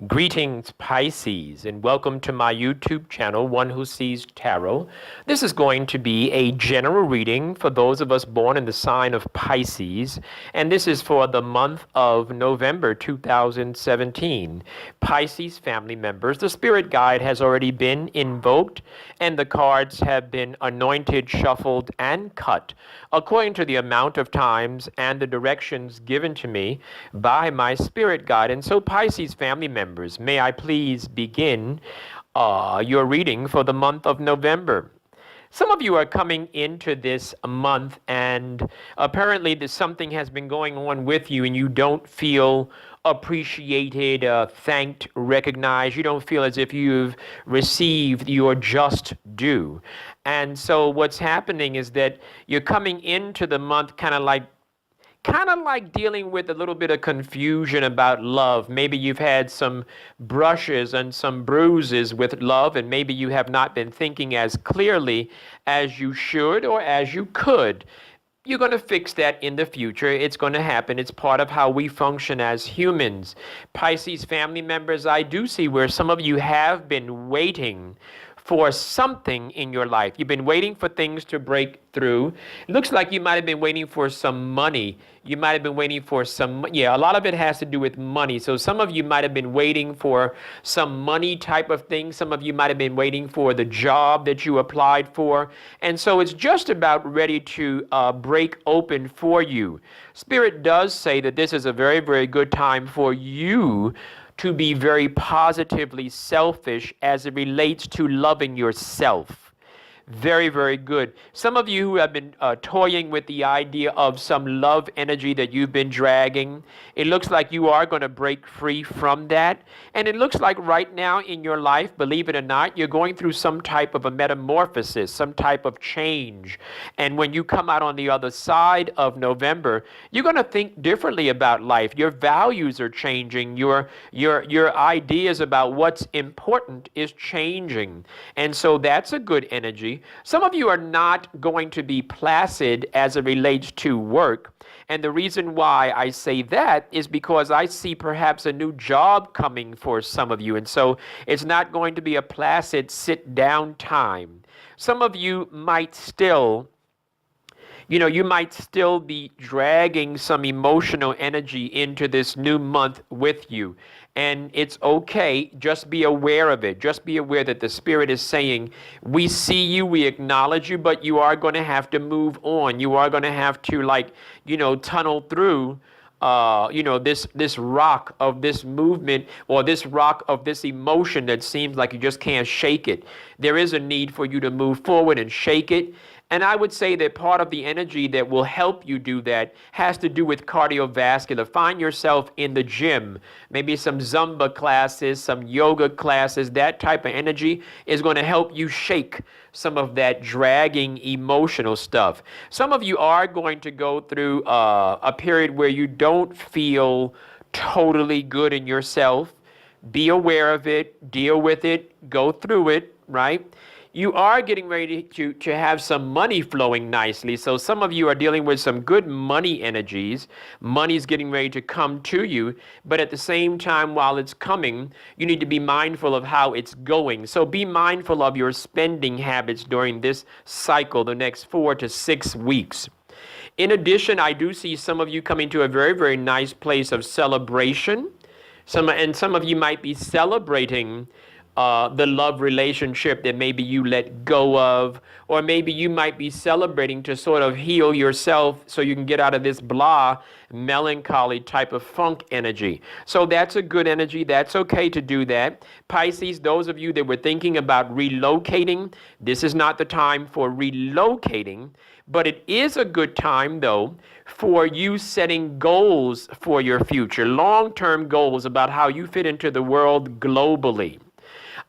Greetings, Pisces, and welcome to my YouTube channel, One Who Sees Tarot. This is going to be a general reading for those of us born in the sign of Pisces, and this is for the month of November 2017. Pisces family members, the spirit guide has already been invoked, and the cards have been anointed, shuffled, and cut according to the amount of times and the directions given to me by my spirit guide. And so, Pisces family members, may I please begin your reading for the month of November. Some of you are coming into this month, and apparently something has been going on with you, and you don't feel appreciated, thanked, recognized. You don't feel as if you've received your just due. And so what's happening is that you're coming into the month kind of like dealing with a little bit of confusion about love. Maybe you've had some brushes and some bruises with love, and maybe you have not been thinking as clearly as you should or as you could. You're going to fix that in the future. It's going to happen. It's part of how we function as humans. Pisces family members, I do see where some of you have been waiting for something in your life. You've been waiting for things to break through. It looks like you might have been waiting for some money. You might have been waiting for a lot of it has to do with money. So some of you might have been waiting for some money type of thing. Some of you might have been waiting for the job that you applied for. And so it's just about ready to break open for you. Spirit does say that this is a very, very good time for you to be very positively selfish as it relates to loving yourself. Very, very good. Some of you who have been toying with the idea of some love energy that you've been dragging, it looks like you are going to break free from that. And it looks like right now in your life, believe it or not, you're going through some type of a metamorphosis, some type of change. And when you come out on the other side of November, you're going to think differently about life. Your values are changing. Your ideas about what's important is changing. And so that's a good energy. Some of you are not going to be placid as it relates to work. And the reason why I say that is because I see perhaps a new job coming for some of you. And so it's not going to be a placid sit down time. Some of you might still be dragging some emotional energy into this new month with you. And it's okay. Just be aware of it. Just be aware that the Spirit is saying, we see you, we acknowledge you, but you are going to have to move on. You are going to have to tunnel through this rock of this movement, or this rock of this emotion that seems like you just can't shake it. There is a need for you to move forward and shake it. And I would say that part of the energy that will help you do that has to do with cardiovascular. Find yourself in the gym, maybe some Zumba classes, some yoga classes. That type of energy is going to help you shake some of that dragging emotional stuff. Some of you are going to go through a period where you don't feel totally good in yourself. Be aware of it, deal with it, go through it, right? You are getting ready to have some money flowing nicely. So some of you are dealing with some good money energies. Money's getting ready to come to you. But at the same time, while it's coming, you need to be mindful of how it's going. So be mindful of your spending habits during this cycle, the next 4 to 6 weeks. In addition, I do see some of you coming to a very, very nice place of celebration. Some of you might be celebrating the love relationship that maybe you let go of, or maybe you might be celebrating to sort of heal yourself so you can get out of this blah, melancholy type of funk energy. So that's a good energy. That's okay to do that. Pisces, those of you that were thinking about relocating, this is not the time for relocating, but it is a good time, though, for you setting goals for your future, long-term goals about how you fit into the world globally.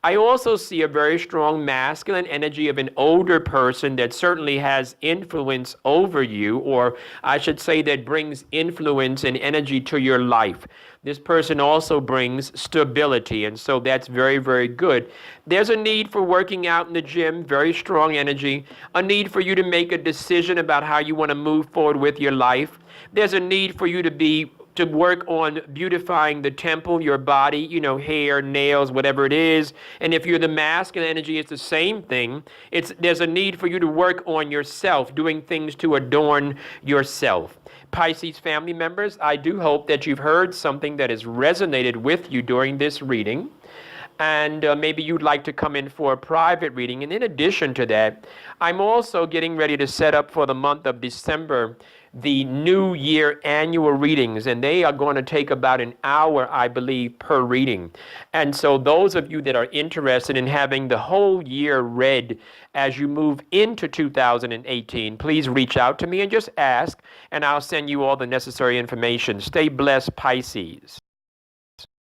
I also see a very strong masculine energy of an older person that certainly has influence over you, or I should say that brings influence and energy to your life. This person also brings stability, and so that's very, very good. There's a need for working out in the gym, very strong energy, a need for you to make a decision about how you want to move forward with your life. There's a need for you to be to work on beautifying the temple, your body, hair, nails, whatever it is. And if you're the masculine energy, it's the same thing. There's a need for you to work on yourself, doing things to adorn yourself. Pisces family members, I do hope that you've heard something that has resonated with you during this reading. And maybe you'd like to come in for a private reading. And in addition to that, I'm also getting ready to set up for the month of December the New Year annual readings, and they are going to take about an hour, I believe, per reading. And so those of you that are interested in having the whole year read as you move into 2018, please reach out to me and just ask, and I'll send you all the necessary information. Stay blessed, Pisces.